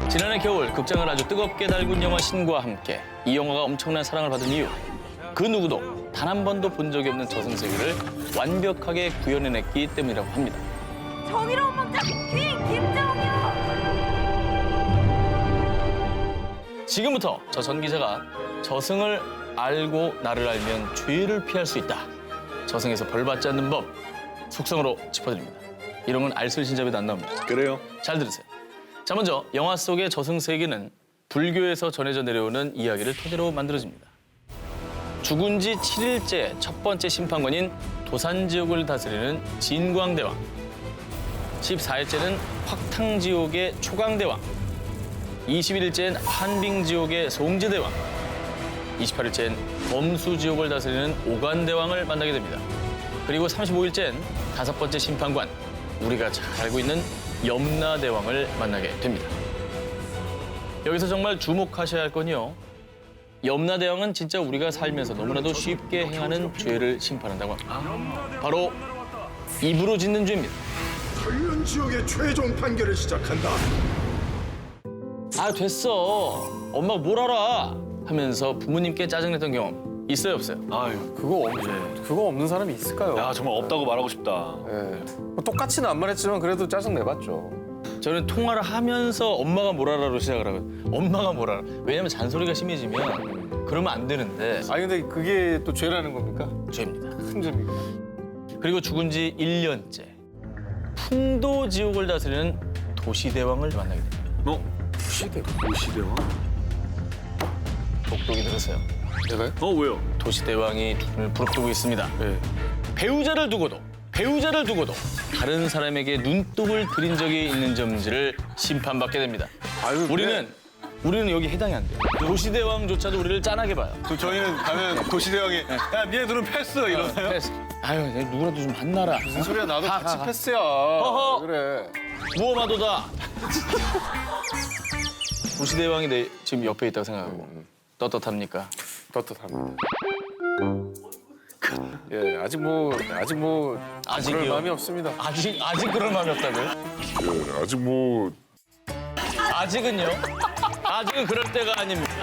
지난해 겨울 극장을 아주 뜨겁게 달군 영화 신과 함께 이 영화가 엄청난 사랑을 받은 이유. 그 누구도 단 한 번도 본 적이 없는 저승세계를 완벽하게 구현해냈기 때문이라고 합니다. 정의로운梦자 귀인 김정유. 지금부터 저 전 기자가 저승을 알고 나를 알면 죄를 피할 수 있다. 저승에서 벌받지 않는 법 속성으로 짚어드립니다. 이런 건 알쓸신잡에도 안 나옵니다. 그래요? 잘 들으세요. 자, 먼저 영화 속의 저승세계는 불교에서 전해져 내려오는 이야기를 토대로 만들어집니다. 죽은 지 7일째 첫 번째 심판관인 도산지옥을 다스리는 진광대왕, 14일째는 확탕지옥의 초강대왕, 21일째는 한빙지옥의 송지대왕, 28일째는 범수지옥을 다스리는 오간대왕을 만나게 됩니다. 그리고 35일째는 다섯 번째 심판관, 우리가 잘 알고 있는 염라대왕을 만나게 됩니다. 여기서 정말 주목하셔야 할 건요. 염라대왕은 진짜 우리가 살면서 너무나도 쉽게 행하는 죄를 심판한다고 합니다. 바로 입으로 짓는 죄입니다. 관련 지역의 최종 판결을 시작한다. 아, 됐어. 엄마가 뭘 알아? 하면서 부모님께 짜증냈던 경험 있어요, 없어요? 아유, 그거 없는 사람이 있을까요? 야 정말 없다고 말하고 싶다. 예. 뭐 똑같이는 안 말했지만 그래도 짜증 내봤죠. 저는 통화를 하면서 엄마가 뭘 알아로 시작을 하거든요. 엄마가 뭘 알아. 왜냐면 잔소리가 심해지면 그러면 안 되는데 아니 근데 그게 또 죄라는 겁니까? 죄입니다. 큰 죄입니까? 그리고 죽은 지 1년째 풍도지옥을 다스리는 도시대왕을 만나게 됩니다. 도시대왕? 똑똑히 들으세요. 내가요? 왜요? 도시대왕이 눈을 부릅뜨고 있습니다. 네. 배우자를 두고도 다른 사람에게 눈독을 들인 적이 있는지 없는지를 심판받게 됩니다. 아유, 우리는 여기 해당이 안 돼요. 도시대왕조차도 우리를 짠하게 봐요. 저희는 가면 도시대왕이 야 니네 둘은 패스 이러나요? 패스. 아유, 누구라도 좀 만나라. 무슨 소리야 나도 같이 패스야. 허허. 그래. 무엄하도다. 도시대왕이 지금 옆에 있다고 생각하고 떳떳합니까? 떳떳합니다. 예, 아직 뭐 아직이요? 그럴 마음이 없습니다. 아직 그럴 마음이 없다고요? 아직 뭐 아직은요? 아직은 그럴 때가 아닙니다.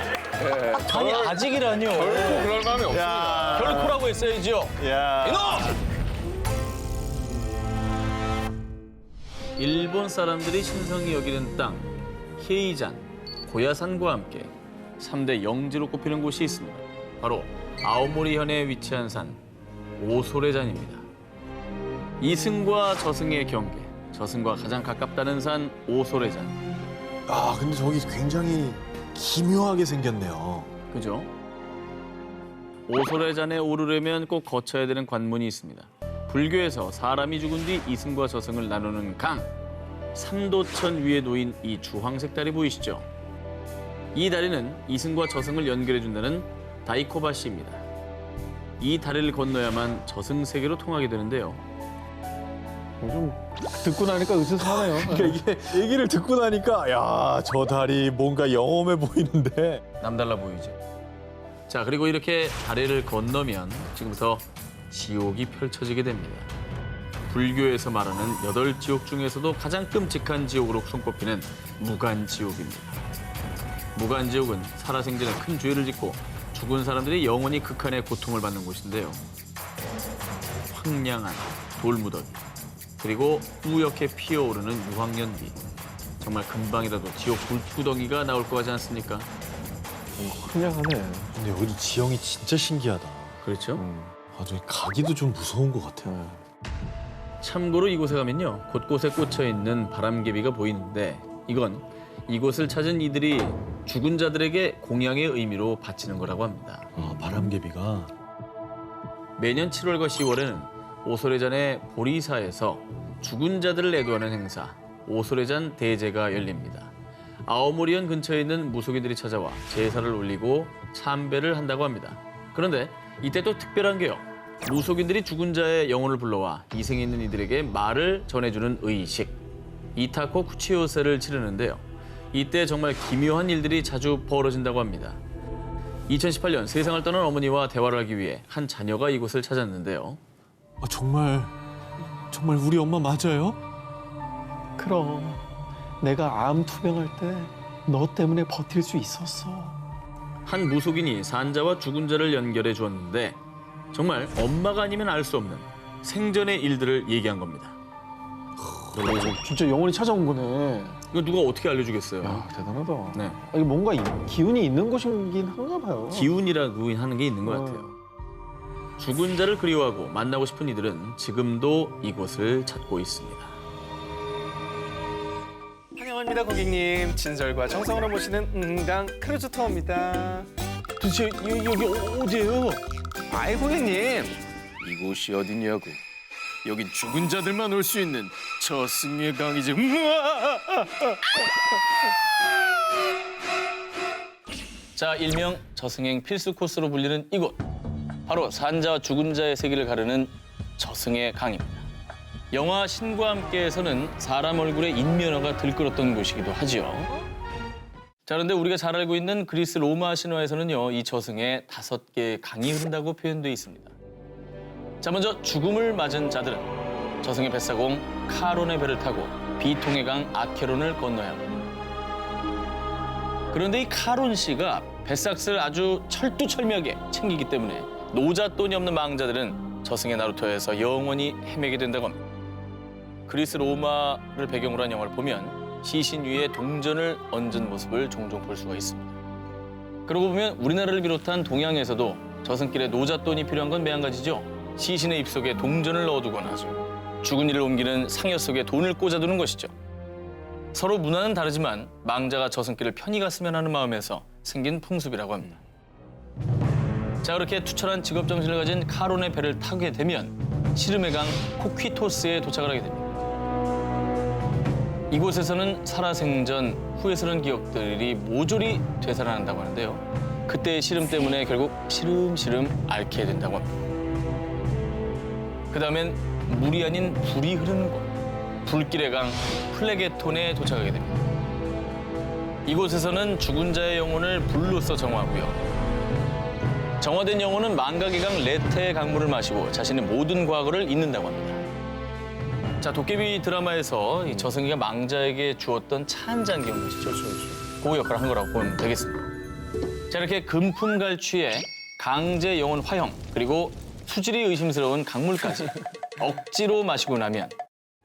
예, 아니, 아직이라뇨. 결코 그럴 마음이 없습니다. 결코라고 했어야죠. 야. 이놈! 일본 사람들이 신성히 여기는 땅, 헤이잔, 고야산과 함께 3대 영지로 꼽히는 곳이 있습니다. 바로 아오모리현에 위치한 산, 오소레산입니다. 이승과 저승의 경계, 저승과 가장 가깝다는 산 오소레산. 아, 근데 저기 굉장히 기묘하게 생겼네요. 그죠? 오소레산에 오르려면 꼭 거쳐야 되는 관문이 있습니다. 불교에서 사람이 죽은 뒤 이승과 저승을 나누는 강, 삼도천 위에 놓인 이 주황색 다리 보이시죠? 이 다리는 이승과 저승을 연결해준다는 다이코바시입니다. 이 다리를 건너야만 저승 세계로 통하게 되는데요. 좀 듣고 나니까 으스스하네요. 그러니까 이게 얘기를 듣고 나니까 야, 저 다리 뭔가 영험해 보이는데. 남달라 보이죠? 자, 그리고 이렇게 다리를 건너면 지금부터 지옥이 펼쳐지게 됩니다. 불교에서 말하는 8지옥 중에서도 가장 끔찍한 지옥으로 손꼽히는 무간지옥입니다. 무간지옥은 살아생전에 큰 죄를 짓고 죽은 사람들이 영원히 극한의 고통을 받는 곳인데요. 황량한 돌무더기, 그리고 뿌옇게 피어오르는 유황연기. 정말 금방이라도 지옥 불구덩이가 나올 것 같지 않습니까? 황량하네. 근데 여기 지형이 진짜 신기하다. 그렇죠? 아, 저기 가기도 좀 무서운 것 같아요. 참고로 이곳에 가면요, 곳곳에 꽂혀 있는 바람개비가 보이는데 이건 이곳을 찾은 이들이 죽은 자들에게 공양의 의미로 바치는 거라고 합니다. 아, 바람개비가. 매년 7월과 10월에는 오소레잔의 보리사에서 죽은 자들을 애도하는 행사, 오소레잔 대제가 열립니다. 아오모리현 근처에 있는 무속인들이 찾아와 제사를 올리고 참배를 한다고 합니다. 그런데 이때 또 특별한 게요. 무속인들이 죽은 자의 영혼을 불러와 이생에 있는 이들에게 말을 전해주는 의식, 이타코 쿠치요세를 치르는데요. 이때 정말 기묘한 일들이 자주 벌어진다고 합니다. 2018년 세상을 떠난 어머니와 대화를 하기 위해 한 자녀가 이곳을 찾았는데요. 아, 정말 우리 엄마 맞아요? 그럼 내가 암 투병할 때 너 때문에 버틸 수 있었어. 한 무속인이 산자와 죽은 자를 연결해 주었는데 정말 엄마가 아니면 알 수 없는 생전의 일들을 얘기한 겁니다. 진짜 영혼이 찾아온 거네. 이거 누가 어떻게 알려주겠어요? 야, 대단하다. 네. 이게 뭔가 기운이 있는 곳이긴 한가 봐요. 기운이라고 하는 게 있는 것 같아요. 죽은 자를 그리워하고 만나고 싶은 이들은 지금도 이곳을 찾고 있습니다. 환영합니다, 고객님. 진설과 정성으로 모시는 은강 크루즈 투어입니다. 도대체 여기 어디예요? 아이, 고객님. 이곳이 어디냐고. 여긴 죽은 자들만 올 수 있는 저승의 강이지. 자, 일명 저승행 필수 코스로 불리는 이곳. 바로 산자와 죽은 자의 세계를 가르는 저승의 강입니다. 영화 신과 함께에서는 사람 얼굴에 인면허가 들끓었던 곳이기도 하지요. 자, 그런데 우리가 잘 알고 있는 그리스 로마 신화에서는요, 이 저승에 5개의 강이 흐른다고 표현되어 있습니다. 자, 먼저 죽음을 맞은 자들은 저승의 뱃사공 카론의 배를 타고 비통의 강 아케론을 건너야 합니다. 그런데 이 카론 씨가 뱃삭스를 아주 철두철미하게 챙기기 때문에 노잣돈이 없는 망자들은 저승의 나루터에서 영원히 헤매게 된다고 합니다. 그리스 로마를 배경으로 한 영화를 보면 시신 위에 동전을 얹은 모습을 종종 볼 수가 있습니다. 그러고 보면 우리나라를 비롯한 동양에서도 저승길에 노잣돈이 필요한 건 매한가지죠. 시신의 입속에 동전을 넣어두거나 죽은 이를 옮기는 상여 속에 돈을 꽂아두는 것이죠. 서로 문화는 다르지만 망자가 저승길을 편히 갔으면 하는 마음에서 생긴 풍습이라고 합니다. 자, 그렇게 투철한 직업정신을 가진 카론의 배를 타게 되면 시름의 강 코퀴토스에 도착을 하게 됩니다. 이곳에서는 살아생전 후회스러운 기억들이 모조리 되살아난다고 하는데요. 그때의 시름 때문에 결국 시름시름 앓게 된다고 합니다. 그 다음엔 물이 아닌 불이 흐르는 곳, 불길의 강 플레게톤에 도착하게 됩니다. 이곳에서는 죽은 자의 영혼을 불로써 정화하고요. 정화된 영혼은 망각의 강 레테의 강물을 마시고 자신의 모든 과거를 잊는다고 합니다. 자, 도깨비 드라마에서 이 저승이가 망자에게 주었던 차 한 잔 기억나시죠? 그 역할을 한 거라고 보면 되겠습니다. 자, 이렇게 금품갈취에 강제 영혼 화형, 그리고 수질이 의심스러운 강물까지 억지로 마시고 나면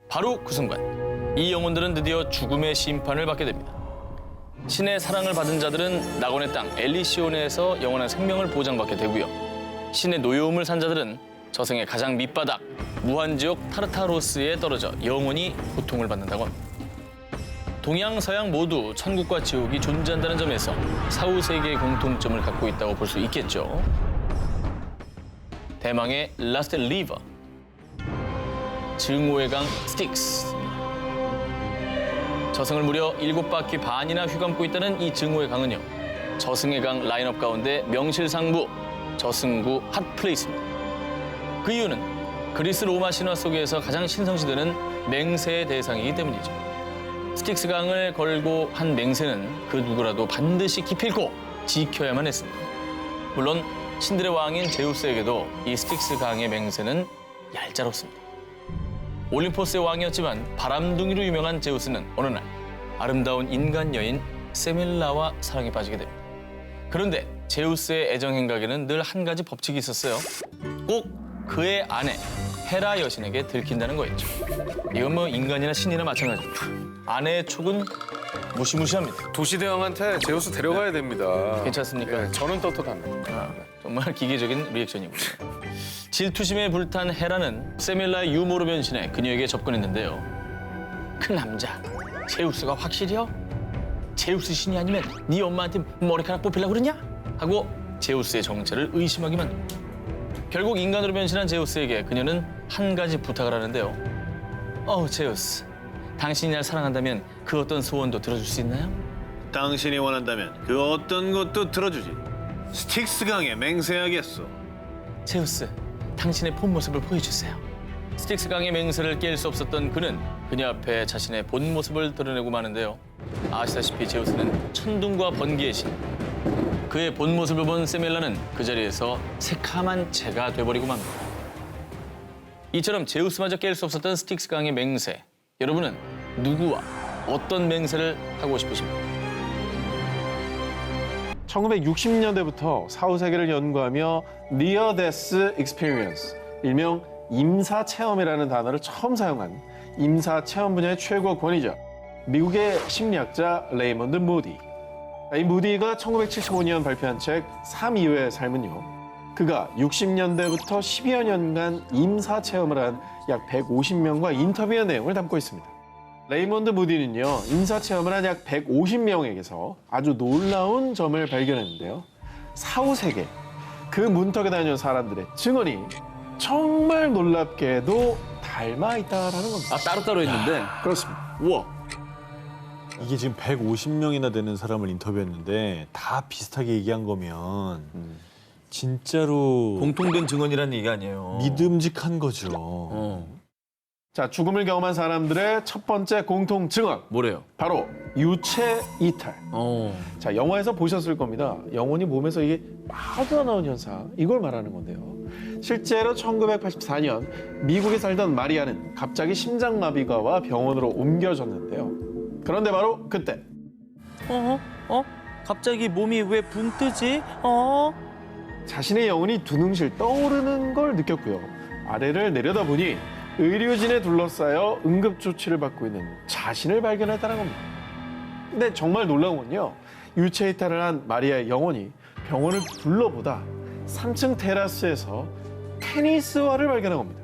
바로 그 순간 이 영혼들은 드디어 죽음의 심판을 받게 됩니다. 신의 사랑을 받은 자들은 낙원의 땅 엘리시온에서 영원한 생명을 보장받게 되고요. 신의 노여움을 산 자들은 저승의 가장 밑바닥 무한지옥 타르타로스에 떨어져 영원히 고통을 받는다고 합니다. 동양, 서양 모두 천국과 지옥이 존재한다는 점에서 사후세계의 공통점을 갖고 있다고 볼 수 있겠죠. 대망의 라스트 리버, 증오의 강 스틱스. 저승을 무려 7바퀴 반이나 휘감고 있다는 이 증오의 강은요, 저승의 강 라인업 가운데 명실상부 저승구 핫플레이스입니다. 그 이유는 그리스 로마 신화 속에서 가장 신성시되는 맹세의 대상이기 때문이죠. 스틱스 강을 걸고 한 맹세는 그 누구라도 반드시 기필코 지켜야만 했습니다. 물론 신들의 왕인 제우스에게도 이 스틱스 강의 맹세는 얄짤없습니다. 올림포스의 왕이었지만 바람둥이로 유명한 제우스는 어느 날 아름다운 인간 여인 세밀라와 사랑에 빠지게 됩니다. 그런데 제우스의 애정 행각에는 늘 한 가지 법칙이 있었어요. 꼭 그의 아내 헤라 여신에게 들킨다는 거였죠. 이건 뭐 인간이나 신이나 마찬가지입니다. 아내의 촉은 무시무시합니다. 도시대왕한테 제우스 데려가야 됩니다. 괜찮습니까? 예, 저는 떳떳합니다. 정말 기계적인 리액션이군요. 질투심에 불탄 헤라는 세밀라의 유모로 변신해 그녀에게 접근했는데요. 그 남자, 제우스가 확실히요? 제우스 신이 아니면 네 엄마한테 머리카락 뽑히려고 그러냐? 하고 제우스의 정체를 의심하게 만듭니다. 결국 인간으로 변신한 제우스에게 그녀는 한 가지 부탁을 하는데요. 제우스, 당신이 날 사랑한다면 그 어떤 소원도 들어줄 수 있나요? 당신이 원한다면 그 어떤 것도 들어주지. 스틱스 강에 맹세하겠소. 제우스, 당신의 본 모습을 보여주세요. 스틱스 강의 맹세를 깰 수 없었던 그는 그녀 앞에 자신의 본 모습을 드러내고 마는데요. 아시다시피 제우스는 천둥과 번개의 신. 그의 본 모습을 본 세밀라는 그 자리에서 새카만 재가 돼버리고 맙니다. 이처럼 제우스마저 깰 수 없었던 스틱스 강의 맹세. 여러분은 누구와 어떤 맹세를 하고 싶으십니까? 1960년대부터 사후세계를 연구하며 Near Death Experience, 일명 임사체험이라는 단어를 처음 사용한 임사체험 분야의 최고 권위자, 미국의 심리학자 레이먼드 무디. 이 무디가 1975년 발표한 책 3 이후의 삶은요. 그가 60년대부터 10여 년간 임사체험을 한 약 150명과 인터뷰한 내용을 담고 있습니다. 레이먼드 무디는요, 임사체험을 한 약 150명에게서 아주 놀라운 점을 발견했는데요. 사후세계, 그 문턱에 다녀온 사람들의 증언이 정말 놀랍게도 닮아 있다라는 겁니다. 아, 따로따로 했는데? 그렇습니다. 우와. 이게 지금 150명이나 되는 사람을 인터뷰했는데 다 비슷하게 얘기한 거면 진짜로 공통된 증언이라는 얘기 아니에요. 믿음직한 거죠. 자, 죽음을 경험한 사람들의 첫 번째 공통 증언, 뭐래요? 바로 유체 이탈. 자, 영화에서 보셨을 겁니다. 영혼이 몸에서 이게 빠져나온 현상, 이걸 말하는 건데요. 실제로 1984년 미국에 살던 마리아는 갑자기 심장마비가 와 병원으로 옮겨졌는데요. 그런데 바로 그때 갑자기 몸이 왜 붕 뜨지? 자신의 영혼이 두눈실 떠오르는 걸 느꼈고요. 아래를 내려다보니 의료진에 둘러싸여 응급조치를 받고 있는 자신을 발견했다는 겁니다. 근데 정말 놀라운 건요. 유체 이탈을 한 마리아의 영혼이 병원을 둘러보다 3층 테라스에서 테니스화를 발견한 겁니다.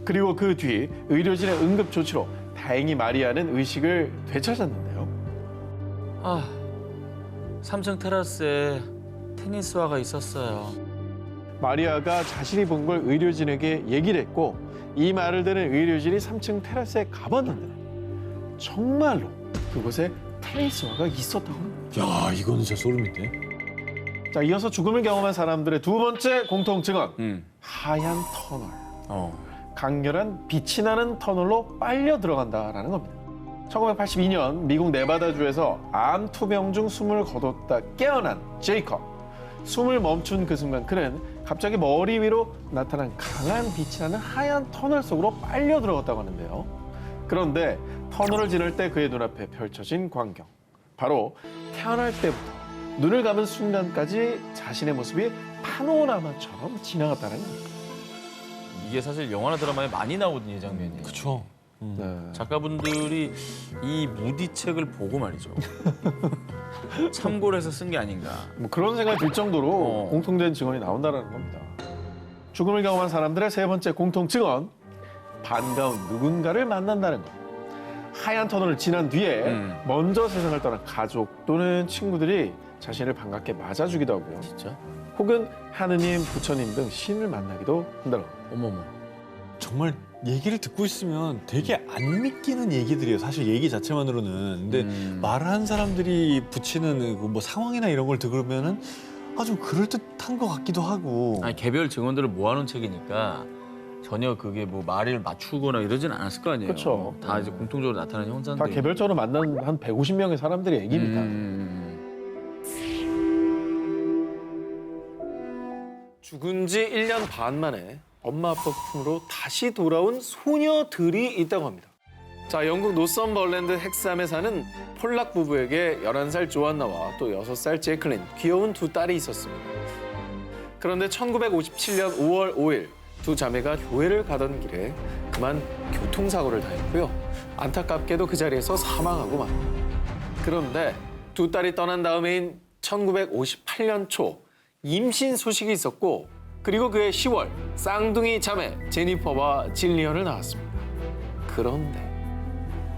그리고 그 뒤 의료진의 응급조치로 다행히 마리아는 의식을 되찾았는데요. 3층 테라스에 테니스화가 있었어요. 마리아가 자신이 본 걸 의료진에게 얘기를 했고 이 말을 들은 의료진이 3층 테라스에 가봤는데 정말로 그곳에 테니스화가 있었다고 합니다. 야, 이거는 진짜 소름인데. 자, 이어서 죽음을 경험한 사람들의 두 번째 공통 증언. 하얀 터널. 강렬한 빛이 나는 터널로 빨려 들어간다라는 겁니다. 1982년 미국 네바다주에서 암 투병 중 숨을 거뒀다 깨어난 제이컵. 숨을 멈춘 그 순간 그는 갑자기 머리 위로 나타난 강한 빛이 나는 하얀 터널 속으로 빨려 들어갔다고 하는데요. 그런데 터널을 지날 때 그의 눈앞에 펼쳐진 광경. 바로 태어날 때부터 눈을 감은 순간까지 자신의 모습이 파노라마처럼 지나갔다는 겁니다. 이게 사실 영화나 드라마에 많이 나오던 이 장면이에요. 그쵸. 네. 작가분들이 이 무디 책을 보고 말이죠. 참고를 해서 쓴 게 아닌가. 뭐 그런 생각이 들 정도로 공통된 증언이 나온다는 겁니다. 죽음을 경험한 사람들의 세 번째 공통 증언, 반가운 누군가를 만난다는 것. 하얀 터널을 지난 뒤에 먼저 세상을 떠난 가족 또는 친구들이 자신을 반갑게 맞아주기도 하고요. 진짜? 혹은 하느님, 부처님 등 신을 만나기도 한다는 겁니다. 어머머. 정말 얘기를 듣고 있으면 되게 안 믿기는 얘기들이에요. 사실 얘기 자체만으로는. 근데 말하는 사람들이 붙이는 그 뭐 상황이나 이런 걸 들으면은 좀 그럴듯한 것 같기도 하고. 아니, 개별 증언들을 모아놓은 책이니까 전혀 그게 뭐 말을 맞추거나 이러진 않았을 거 아니에요. 그쵸. 다 이제 공통적으로 나타나는 형상들. 다 개별적으로 만난 한 150명의 사람들의 얘기입니다. 죽은 지 1년 반 만에 엄마 아빠 품으로 다시 돌아온 소녀들이 있다고 합니다. 자, 영국 노썸버랜드 헥삼에 사는 폴락 부부에게 11살 조안나와 또 6살 제클린, 귀여운 두 딸이 있었습니다. 그런데 1957년 5월 5일 두 자매가 교회를 가던 길에 그만 교통사고를 당했고요. 안타깝게도 그 자리에서 사망하고 맙니다. 그런데 두 딸이 떠난 다음해인 1958년 초 임신 소식이 있었고 그리고 그해 10월 쌍둥이 자매 제니퍼와 질리언을 낳았습니다. 그런데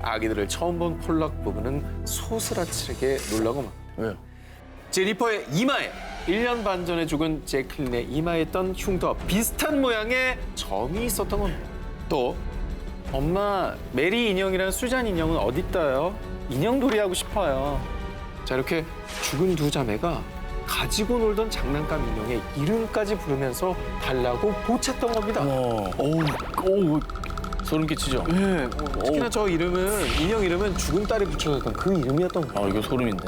아기들을 처음 본 폴락 부부는 소스라치게 놀라고 맙니다. 왜요? 제니퍼의 이마에 1년 반 전에 죽은 제클린의 이마에 있던 흉터와 비슷한 모양의 점이 있었던 겁니다. 또 엄마, 메리 인형이랑 수잔 인형은 어디 있어요? 인형놀이 하고 싶어요. 자, 이렇게 죽은 두 자매가 가지고 놀던 장난감 인형의 이름까지 부르면서 달라고 보챘던 겁니다. 어우, 소름 끼치죠? 네, 특히나 저 이름은, 인형 이름은 죽은 딸이 붙여줬던 그 이름이었던 거예요. 이거 소름인데.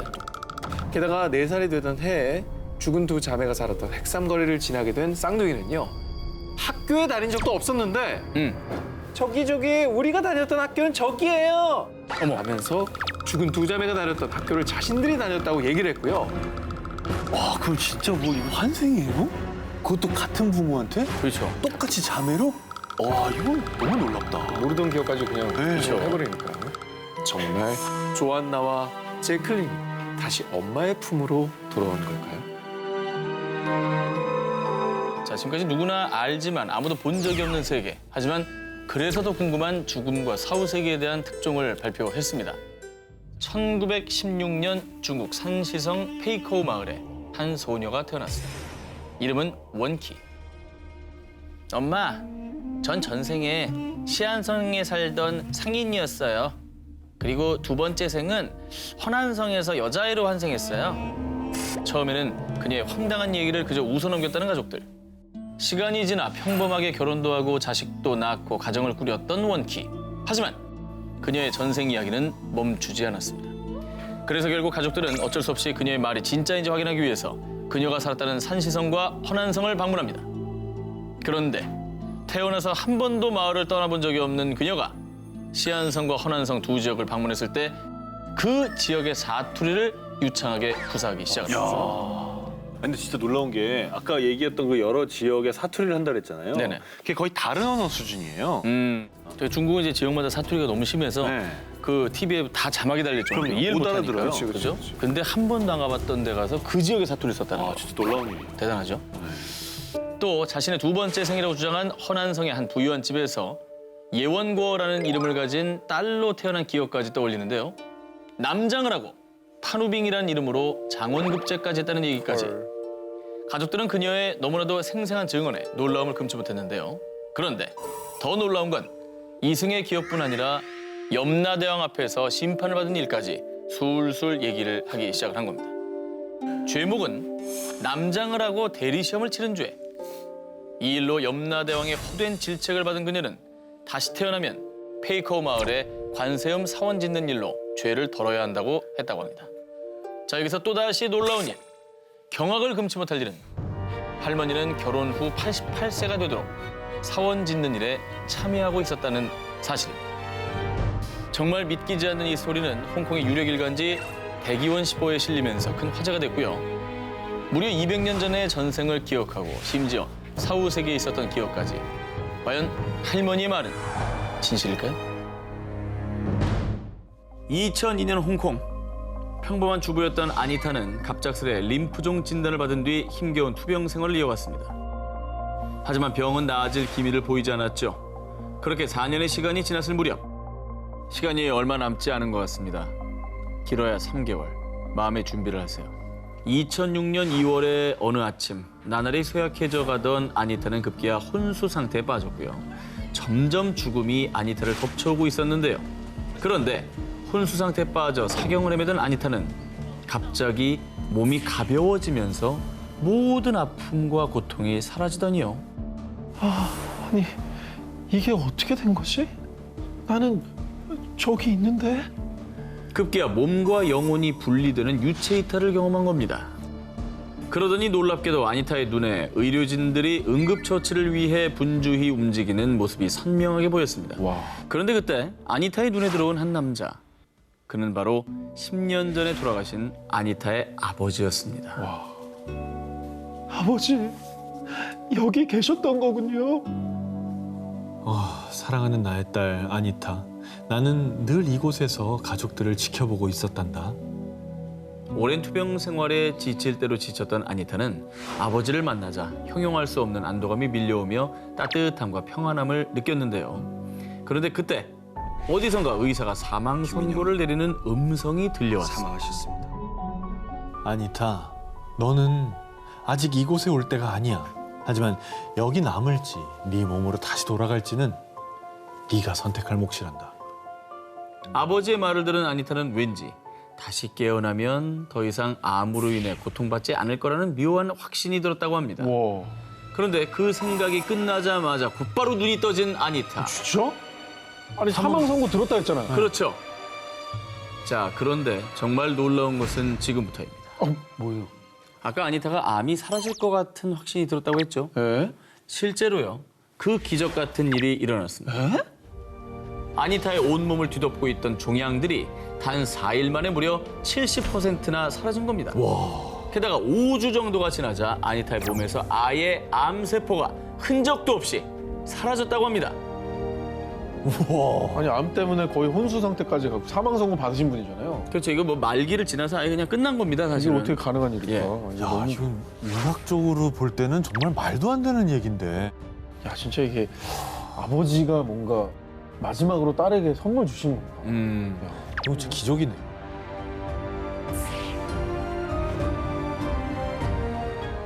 게다가 4살이 되던 해에 죽은 두 자매가 살았던 헥삼거리를 지나게 된 쌍둥이는요. 학교에 다닌 적도 없었는데 저기 우리가 다녔던 학교는 저기예요. 하면서 죽은 두 자매가 다녔던 학교를 자신들이 다녔다고 얘기를 했고요. 와, 그럼 진짜 뭐 이거 환생이에요? 그것도 같은 부모한테? 그렇죠. 똑같이 자매로? 와, 이건 너무 놀랍다. 모르던 기억까지 그냥 해버리니까. 정말 조안나와 제클린이 다시 엄마의 품으로 돌아온 걸까요? 자, 지금까지 누구나 알지만 아무도 본 적이 없는 세계. 하지만 그래서 더 궁금한 죽음과 사후 세계에 대한 특종을 발표했습니다. 1916년 중국 산시성 페이커우 마을에 한 소녀가 태어났습니다. 이름은 원키. 엄마, 전 전생에 시안성에 살던 상인이었어요. 그리고 두 번째 생은 허난성에서 여자애로 환생했어요. 처음에는 그녀의 황당한 얘기를 그저 웃어넘겼다는 가족들. 시간이 지나 평범하게 결혼도 하고 자식도 낳고 가정을 꾸렸던 원키. 하지만 그녀의 전생 이야기는 멈추지 않았습니다. 그래서 결국 가족들은 어쩔 수 없이 그녀의 말이 진짜인지 확인하기 위해서 그녀가 살았다는 산시성과 허난성을 방문합니다. 그런데 태어나서 한 번도 마을을 떠나본 적이 없는 그녀가 시안성과 허난성 두 지역을 방문했을 때 그 지역의 사투리를 유창하게 구사하기 시작합니다. 근데 진짜 놀라운 게 아까 얘기했던 그 여러 지역의 사투리를 한다 그랬잖아요. 네네. 그게 거의 다른 언어 수준이에요. 되게 중국은 이제 지역마다 사투리가 너무 심해서 네. 그 TV에 다 자막이 달릴 정도로 그럼요. 이해를 못 못 알아들어요. 하니까. 그렇지, 그죠? 근데 한 번도 안 가봤던 데 가서 그 지역의 사투리를 썼다는 거. 진짜 놀라운 일이에요. 대단하죠? 또 자신의 두 번째 생이라고 주장한 허난성의 한 부유한 집에서 예원고라는 이름을 가진 딸로 태어난 기억까지 떠올리는데요. 남장을 하고 판우빙이라는 이름으로 장원급제까지 했다는 얘기까지. 가족들은 그녀의 너무나도 생생한 증언에 놀라움을 금치 못했는데요. 그런데 더 놀라운 건 이승의 기억뿐 아니라 염라대왕 앞에서 심판을 받은 일까지 술술 얘기를 하기 시작을 한 겁니다. 죄목은 남장을 하고 대리시험을 치른 죄. 이 일로 염라대왕의 헛된 질책을 받은 그녀는 다시 태어나면 페이커우 마을에 관세음 사원 짓는 일로 죄를 덜어야 한다고 했다고 합니다. 자, 여기서 또다시 놀라운 일. 경악을 금치 못할 일은 할머니는 결혼 후 88세가 되도록 사원 짓는 일에 참여하고 있었다는 사실입니다. 정말 믿기지 않는 이 소리는 홍콩의 유력 일간지 대기원 15에 실리면서 큰 화제가 됐고요. 무려 200년 전의 전생을 기억하고 심지어 사후 세계에 있었던 기억까지. 과연 할머니의 말은 진실일까요? 2002년 홍콩. 평범한 주부였던 아니타는 갑작스레 림프종 진단을 받은 뒤 힘겨운 투병 생활을 이어갔습니다. 하지만 병은 나아질 기미를 보이지 않았죠. 그렇게 4년의 시간이 지났을 무렵. 시간이 얼마 남지 않은 것 같습니다. 길어야 3개월. 마음의 준비를 하세요. 2006년 2월의 어느 아침 나날이 쇠약해져 가던 아니타는 급기야 혼수 상태에 빠졌고요. 점점 죽음이 아니타를 덮쳐오고 있었는데요. 그런데 혼수 상태에 빠져 사경을 헤매던 아니타는 갑자기 몸이 가벼워지면서 모든 아픔과 고통이 사라지더니요. 아니, 이게 어떻게 된 거지? 나는 저기 있는데? 급기야 몸과 영혼이 분리되는 유체 이탈을 경험한 겁니다. 그러더니 놀랍게도 아니타의 눈에 의료진들이 응급처치를 위해 분주히 움직이는 모습이 선명하게 보였습니다. 그런데 그때 아니타의 눈에 들어온 한 남자. 그는 바로 10년 전에 돌아가신 아니타의 아버지였습니다. 아버지, 여기 계셨던 거군요. 사랑하는 나의 딸 아니타. 나는 늘 이곳에서 가족들을 지켜보고 있었단다. 오랜 투병 생활에 지칠 대로 지쳤던 아니타는 아버지를 만나자 형용할 수 없는 안도감이 밀려오며 따뜻함과 평안함을 느꼈는데요. 그런데 그때 어디선가 의사가 사망 선고를 내리는 음성이 들려왔습니다. 사망하셨습니다. 아니타, 너는 아직 이곳에 올 때가 아니야. 하지만 여기 남을지 네 몸으로 다시 돌아갈지는 네가 선택할 몫이란다. 아버지의 말을 들은 아니타는 왠지 다시 깨어나면 더 이상 암으로 인해 고통받지 않을 거라는 묘한 확신이 들었다고 합니다. 그런데 그 생각이 끝나자마자 곧바로 눈이 떠진 아니타. 진짜? 아니, 사망 선고 들었다 했잖아. 그렇죠. 자, 그런데 정말 놀라운 것은 지금부터입니다. 뭐요? 아까 아니타가 암이 사라질 것 같은 확신이 들었다고 했죠. 에? 실제로요. 그 기적 같은 일이 일어났습니다. 아니타의 온몸을 뒤덮고 있던 종양들이 단 4일 만에 무려 70%나 사라진 겁니다. 게다가 5주 정도가 지나자 아니타의 몸에서 아예 암세포가 흔적도 없이 사라졌다고 합니다. 아니 암 때문에 거의 혼수 상태까지 가고 사망 선고 받으신 분이잖아요. 그렇죠. 이거 뭐 말기를 지나서 아예 그냥 끝난 겁니다, 이게 사실은. 어떻게 가능한 일일까? 예. 이게 야, 너무- 이건 의학적으로 볼 때는 정말 말도 안 되는 얘기인데. 야 진짜 이게 아버지가 뭔가 마지막으로 딸에게 선물 주신 건가? 음. 이거 진짜 기적이네.